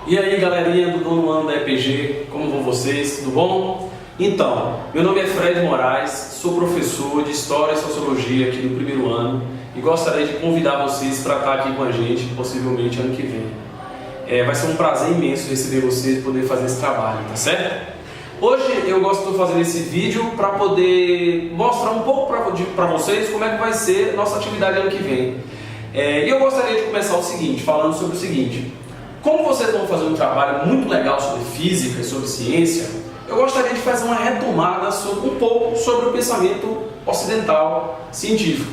E aí, galerinha do nono ano da EPG, como vão vocês? Tudo bom? Então, meu nome é Fred Moraes, sou professor de História e Sociologia aqui do primeiro ano e gostaria de convidar vocês para estar aqui com a gente, possivelmente ano que vem. Vai ser um prazer imenso receber vocês e poder fazer esse trabalho, tá certo? Hoje eu gosto de fazer esse vídeo para poder mostrar um pouco para vocês como é que vai ser nossa atividade ano que vem. E eu gostaria de começar falando sobre o seguinte. Como vocês vão fazer um trabalho muito legal sobre física e sobre ciência, eu gostaria de fazer uma retomada um pouco sobre o pensamento ocidental científico.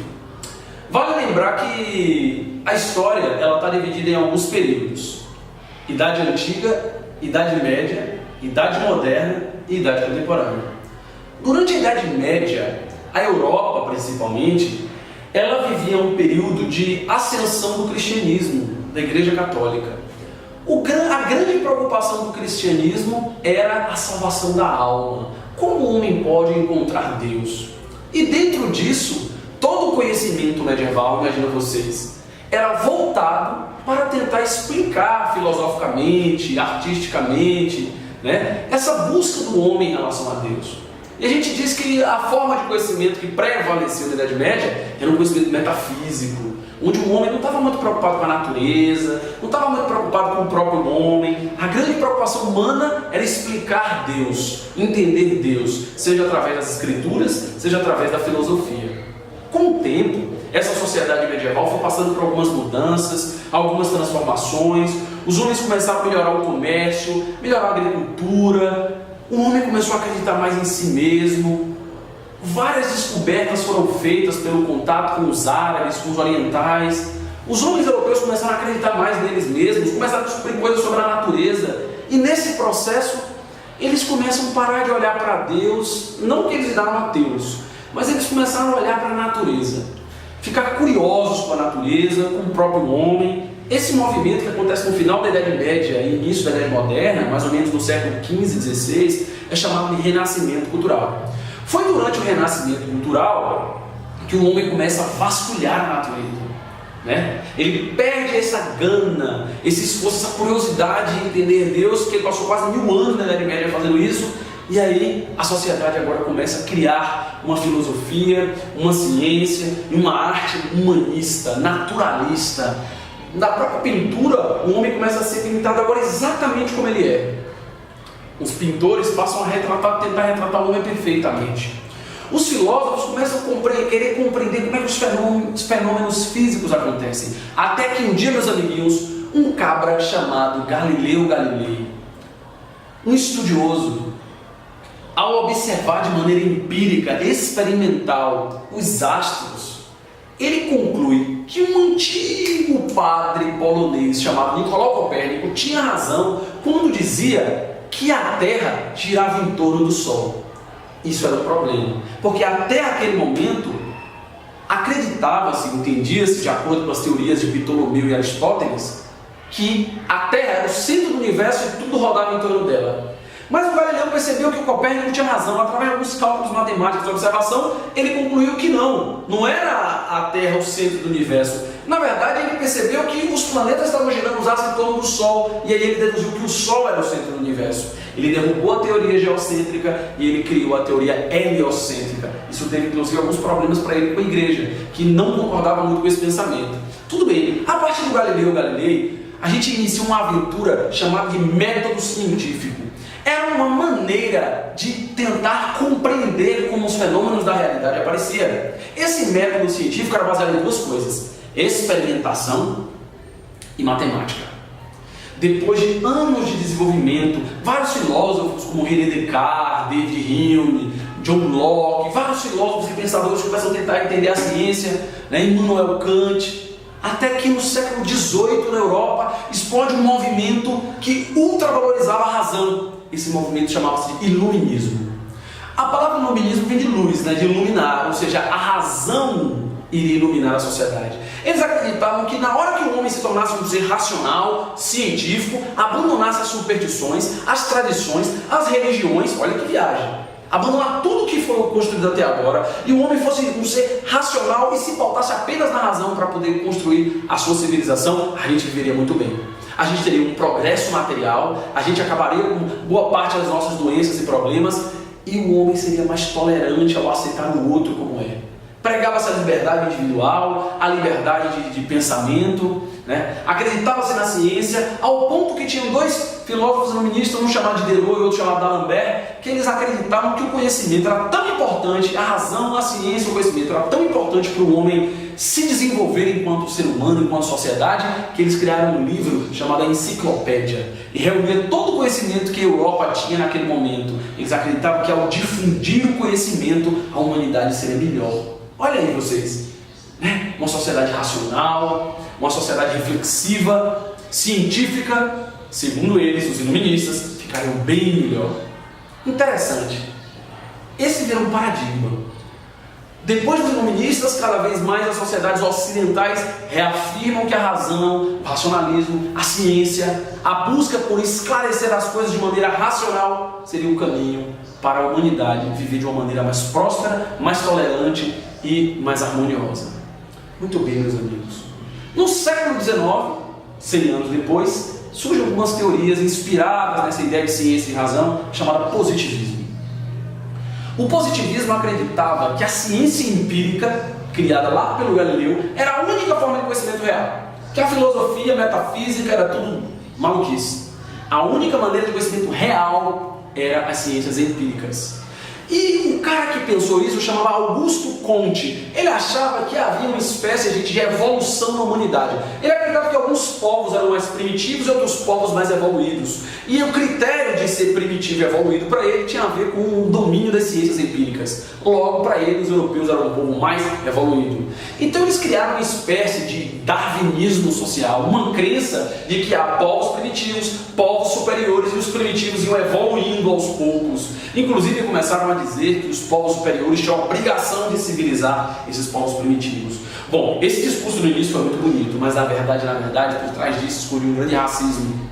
Vale lembrar que a história está dividida em alguns períodos: Idade Antiga, Idade Média, Idade Moderna e Idade Contemporânea. Durante a Idade Média, a Europa principalmente, ela vivia um período de ascensão do cristianismo, da Igreja Católica. A grande preocupação do cristianismo era a salvação da alma. Como o homem pode encontrar Deus? E dentro disso, todo o conhecimento medieval, imagina vocês, era voltado para tentar explicar filosoficamente, artisticamente, essa busca do homem em relação a Deus. E a gente diz que a forma de conhecimento que prevaleceu na Idade Média era um conhecimento metafísico, onde o homem não estava muito preocupado com a natureza, não estava muito preocupado com o próprio homem. A grande preocupação humana era explicar Deus, entender Deus, seja através das escrituras, seja através da filosofia. Com o tempo, essa sociedade medieval foi passando por algumas mudanças, algumas transformações. Os homens começaram a melhorar o comércio, melhorar a agricultura. O homem começou a acreditar mais em si mesmo. Várias descobertas foram feitas pelo contato com os árabes, com os orientais. Os homens europeus começaram a acreditar mais neles mesmos, começaram a descobrir coisas sobre a natureza. E nesse processo, eles começam a parar de olhar para Deus, não que eles viraram ateus, mas eles começaram a olhar para a natureza, ficar curiosos com a natureza, com o próprio homem. Esse movimento que acontece no final da Idade Média e início da Idade Moderna, mais ou menos no século XV e XVI, é chamado de Renascimento Cultural. Foi durante o Renascimento Cultural que o homem começa a vasculhar a natureza. Ele perde essa gana, esse esforço, essa curiosidade de entender Deus, que ele passou quase 1000 anos na Idade Média fazendo isso. E aí a sociedade agora começa a criar uma filosofia, uma ciência e uma arte humanista, naturalista. Na própria pintura, o homem começa a ser pintado agora exatamente como ele é. Os pintores passam a tentar retratar o homem perfeitamente. Os filósofos começam a querer compreender como é que os fenômenos físicos acontecem. Até que um dia, meus amiguinhos, um cabra chamado Galileu Galilei, um estudioso, ao observar de maneira empírica, experimental, os astros, ele conclui que um antigo padre polonês chamado Nicolau Copérnico tinha razão quando dizia que a Terra girava em torno do Sol. Isso era um problema, porque até aquele momento acreditava-se, entendia-se, de acordo com as teorias de Ptolomeu e Aristóteles, que a Terra era o centro do universo e tudo rodava em torno dela. Mas o Galileu percebeu que o Copérnico tinha razão. Através de alguns cálculos matemáticos de observação, ele concluiu que não era a Terra o centro do universo. Na verdade, ele percebeu que os planetas estavam girando os astros em torno do Sol, e aí ele deduziu que o Sol era o centro do universo. Ele derrubou a teoria geocêntrica e ele criou a teoria heliocêntrica. Isso teve, inclusive, alguns problemas para ele com a igreja, que não concordava muito com esse pensamento. Tudo bem, a partir do Galileu Galilei, a gente inicia uma aventura chamada de método científico. Era uma maneira de tentar compreender como os fenômenos da realidade apareciam. Esse método científico era baseado em duas coisas: experimentação e matemática. Depois de anos de desenvolvimento, vários filósofos como René Descartes, David Hume, John Locke, vários filósofos e pensadores começam a tentar entender a ciência, Immanuel Kant, até que no século XVIII, na Europa, explode um movimento que ultravalorizava a razão. Esse movimento chamava-se de Iluminismo. A palavra iluminismo vem de luz, de iluminar, ou seja, a razão iria iluminar a sociedade. Eles acreditavam que na hora que o homem se tornasse um ser racional, científico, abandonasse as superstições, as tradições, as religiões, olha que viagem, abandonar tudo que foi construído até agora, e o homem fosse um ser racional e se pautasse apenas na razão para poder construir a sua civilização, a gente viveria muito bem. a gente teria um progresso material, a gente acabaria com boa parte das nossas doenças e problemas, e o homem seria mais tolerante ao aceitar o outro como é. Pregava-se a liberdade individual, a liberdade de pensamento, né? Acreditava-se na ciência, ao ponto que tinham dois filósofos iluministas, um chamado Diderot e outro chamado d'Alembert, que eles acreditavam que o conhecimento era tão importante, a razão, a ciência, o conhecimento era tão importante para o homem se desenvolver enquanto ser humano, enquanto sociedade, que eles criaram um livro chamado Enciclopédia, e reunia todo o conhecimento que a Europa tinha naquele momento. Eles acreditavam que ao difundir o conhecimento, a humanidade seria melhor. Olha aí vocês, né? Uma sociedade racional, uma sociedade reflexiva, científica, segundo eles, os iluministas, ficariam bem melhor. Interessante. Esse virou um paradigma. Depois dos iluministas, cada vez mais as sociedades ocidentais reafirmam que a razão, o racionalismo, a ciência, a busca por esclarecer as coisas de maneira racional seria o caminho para a humanidade viver de uma maneira mais próspera, mais tolerante e mais harmoniosa. Muito bem, meus amigos. No século XIX, 100 anos depois, surgem algumas teorias inspiradas nessa ideia de ciência e razão, chamada positivismo. O positivismo acreditava que a ciência empírica, criada lá pelo Galileu, era a única forma de conhecimento real. Que a filosofia, a metafísica era tudo maluquice. A única maneira de conhecimento real era as ciências empíricas. E o cara que pensou isso chamava Augusto Comte. Ele achava que havia uma espécie de evolução na humanidade. Ele acreditava que alguns povos eram mais primitivos e outros povos mais evoluídos. E o critério de ser primitivo e evoluído para ele tinha a ver com o domínio das ciências empíricas. Logo, para ele, os europeus eram um povo mais evoluído. Então eles criaram uma espécie de darwinismo social, uma crença de que há povos primitivos, povos superiores, e os primitivos iam evoluindo aos poucos. Inclusive começaram a dizer que os povos superiores tinham a obrigação de civilizar esses povos primitivos. Bom, esse discurso no início foi muito bonito, mas na verdade, por trás disso escondia um grande racismo.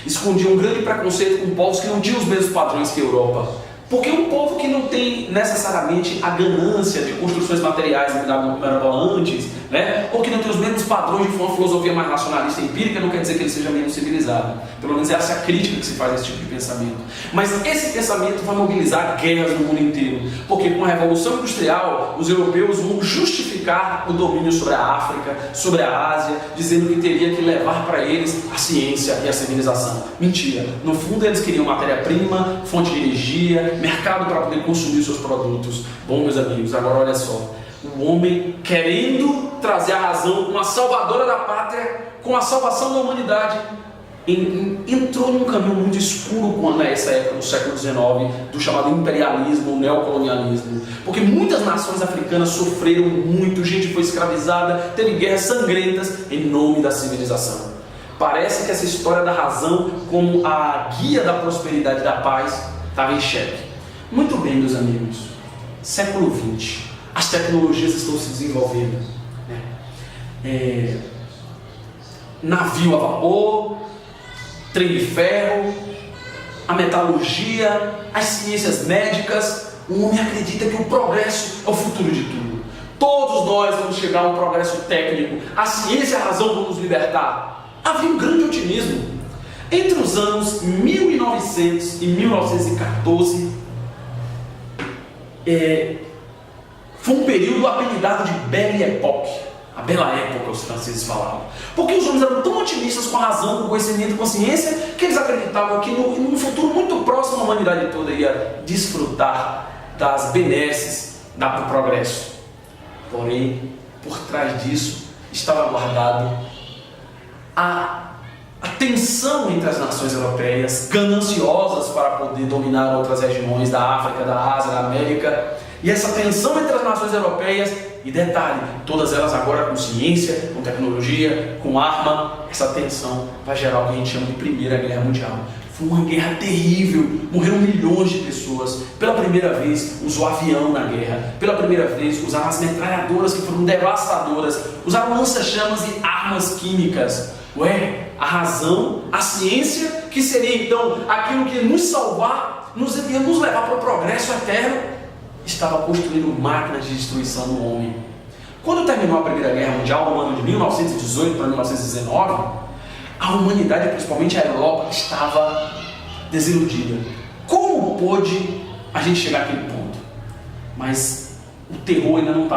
Escondia um grande preconceito com povos que não tinham os mesmos padrões que a Europa. Porque um povo que não tem necessariamente a ganância de construções materiais como era antes, né? Ou que não tem os mesmos padrões de uma filosofia mais racionalista e empírica, não quer dizer que ele seja menos civilizado. Pelo menos essa é a crítica que se faz a esse tipo de pensamento. Mas esse pensamento vai mobilizar guerras no mundo inteiro. Porque com a Revolução Industrial, os europeus vão justificar o domínio sobre a África, sobre a Ásia, dizendo que teria que levar para eles a ciência e a civilização. Mentira. No fundo, eles queriam matéria-prima, fonte de energia, mercado para poder consumir seus produtos. Bom, meus amigos, agora olha só. O homem querendo trazer a razão, uma salvadora da pátria, com a salvação da humanidade, entrou num caminho muito escuro quando nessa época, no século XIX, do chamado imperialismo, neocolonialismo. Porque muitas nações africanas sofreram muito, gente foi escravizada, teve guerras sangrentas em nome da civilização. Parece que essa história da razão como a guia da prosperidade e da paz estava em xeque. Muito bem, meus amigos, século XX, as tecnologias estão se desenvolvendo, né? Navio a vapor, trem de ferro, a metalurgia, as ciências médicas. O homem acredita que o progresso é o futuro de tudo. Todos nós vamos chegar a um progresso técnico, a ciência e a razão vão nos libertar. Havia um grande otimismo. Entre os anos 1900 e 1914, foi um período apelidado de Belle Époque, a bela época, os franceses falavam, porque os homens eram tão otimistas com a razão, com o conhecimento, com a ciência, que eles acreditavam que num futuro muito próximo a humanidade toda ia desfrutar das benesses do progresso. Porém, por trás disso estava guardado a tensão entre as nações europeias, gananciosas para poder dominar outras regiões da África, da Ásia, da América. E essa tensão entre as nações europeias, e detalhe, todas elas agora com ciência, com tecnologia, com arma, essa tensão vai gerar o que a gente chama de Primeira Guerra Mundial. Foi uma guerra terrível, morreram milhões de pessoas. Pela primeira vez usou avião na guerra, pela primeira vez usaram as metralhadoras que foram devastadoras, usaram lança-chamas e armas químicas. A razão, a ciência, que seria então aquilo que ia nos salvar, ia nos levar para o progresso eterno, estava construindo máquinas de destruição no homem. Quando terminou a Primeira Guerra Mundial, no ano de 1918 para 1919, A humanidade, principalmente a Europa, estava desiludida. Como pôde a gente chegar àquele ponto? Mas o terror ainda não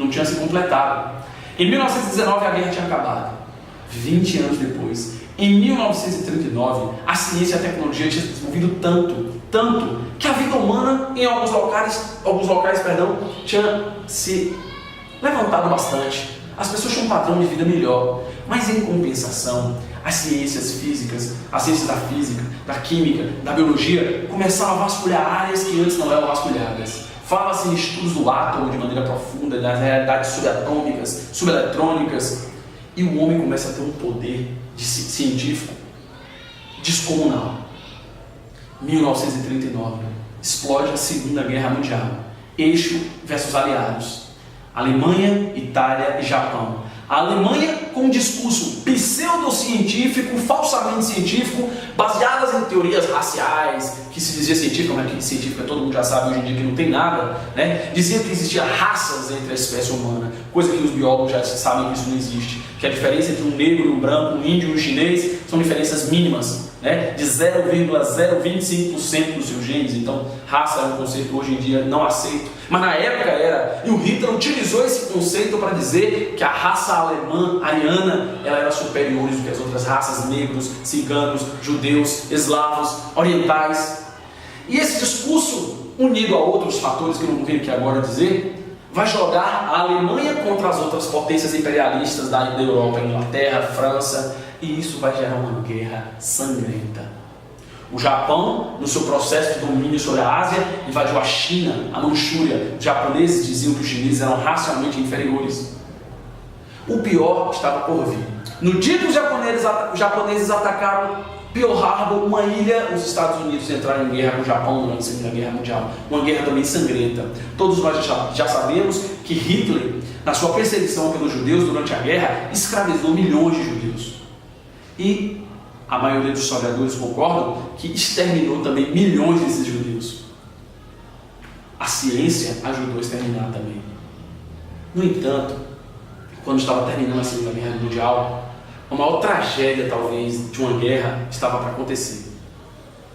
tinha se completado. Em 1919 a guerra tinha acabado. 20 anos depois, em 1939, a ciência e a tecnologia tinham se desenvolvido tanto, que a vida humana em alguns locais, tinha se levantado bastante. As pessoas tinham um padrão de vida melhor, mas em compensação, as ciências físicas, as ciências da física, da química, da biologia, começaram a vasculhar áreas que antes não eram vasculhadas. Fala-se em estudos do átomo de maneira profunda, das realidades subatômicas, subeletrônicas, e o homem começa a ter um poder científico descomunal. 1939, explode a Segunda Guerra Mundial. Eixo versus aliados. Alemanha, Itália e Japão. A Alemanha com um discurso pseudocientífico, falsamente científico, baseadas em teorias raciais, que se dizia científica, mas que científica todo mundo já sabe hoje em dia que não tem nada, né? Dizia que existia raças entre a espécie humana, coisa que os biólogos já sabem que isso não existe, que a diferença entre um negro, um branco, um índio e um chinês são diferenças mínimas, né? De 0,025% dos seus genes. Então, raça é um conceito hoje em dia não aceito, mas na época era, e o Hitler utilizou esse conceito para dizer que a raça alemã, ariana, ela era superior do que as outras raças, negros, ciganos, judeus, eslavos, orientais. E esse discurso, unido a outros fatores que eu não venho aqui agora dizer, vai jogar a Alemanha contra as outras potências imperialistas da Europa, Inglaterra, França, e isso vai gerar uma guerra sangrenta. O Japão, no seu processo de domínio sobre a Ásia, invadiu a China, a Manchúria. Os japoneses diziam que os chineses eram racialmente inferiores. O pior estava por vir. No dia que os japoneses atacaram Pearl Harbor, uma ilha, os Estados Unidos entraram em guerra com o Japão durante a Segunda Guerra Mundial. Uma guerra também sangrenta. Todos nós já sabemos que Hitler, na sua perseguição pelos judeus durante a guerra, escravizou milhões de judeus. E a maioria dos historiadores concordam que exterminou também milhões desses judeus. A ciência ajudou a exterminar também. No entanto, quando estava terminando a Segunda Guerra Mundial, a maior tragédia, talvez, de uma guerra estava para acontecer.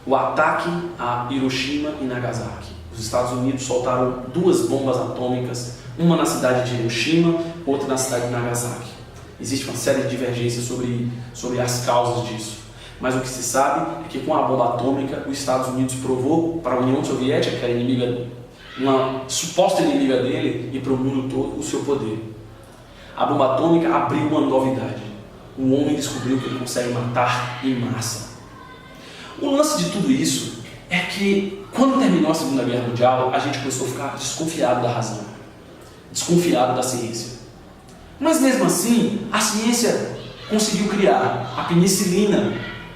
O ataque a Hiroshima e Nagasaki. Os Estados Unidos soltaram 2 bombas atômicas, uma na cidade de Hiroshima, outra na cidade de Nagasaki. Existe uma série de divergências sobre as causas disso. Mas o que se sabe é que com a bomba atômica, os Estados Unidos provou para a União Soviética, que era uma suposta inimiga dele, e para o mundo todo, o seu poder. A bomba atômica abriu uma novidade. O homem descobriu que ele consegue matar em massa. O lance de tudo isso é que, quando terminou a Segunda Guerra Mundial, a gente começou a ficar desconfiado da razão, desconfiado da ciência. Mas mesmo assim, a ciência conseguiu criar a penicilina,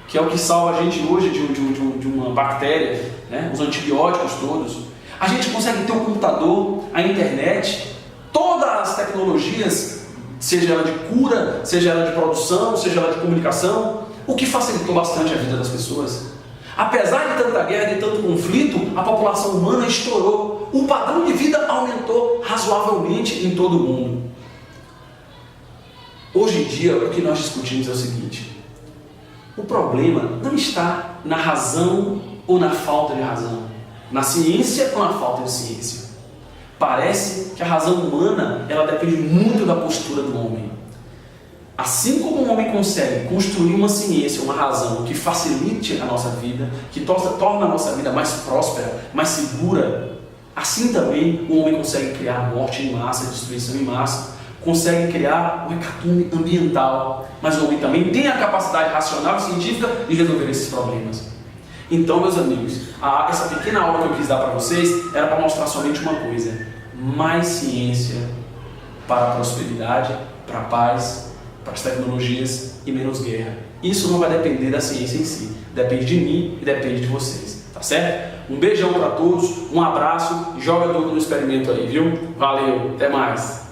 que é o que salva a gente hoje de uma bactéria, né? Os antibióticos todos. A gente consegue ter um computador, a internet, todas as tecnologias, seja ela de cura, seja ela de produção, seja ela de comunicação, o que facilitou bastante a vida das pessoas. Apesar de tanta guerra, de tanto conflito, a população humana estourou. O padrão de vida aumentou razoavelmente em todo o mundo. Hoje em dia, o que nós discutimos é o seguinte: o problema não está na razão ou na falta de razão, na ciência ou na falta de ciência. Parece que a razão humana, ela depende muito da postura do homem. Assim como o homem consegue construir uma ciência, uma razão que facilite a nossa vida, que torna a nossa vida mais próspera, mais segura, assim também o homem consegue criar morte em massa, destruição em massa, consegue criar um hecatombe ambiental, mas o homem também tem a capacidade racional e científica de resolver esses problemas. Então, meus amigos, essa pequena aula que eu quis dar para vocês era para mostrar somente uma coisa: mais ciência para a prosperidade, para a paz, para as tecnologias e menos guerra. Isso não vai depender da ciência em si, depende de mim e depende de vocês, tá certo? Um beijão para todos, um abraço, joga tudo no experimento aí, viu? Valeu, até mais!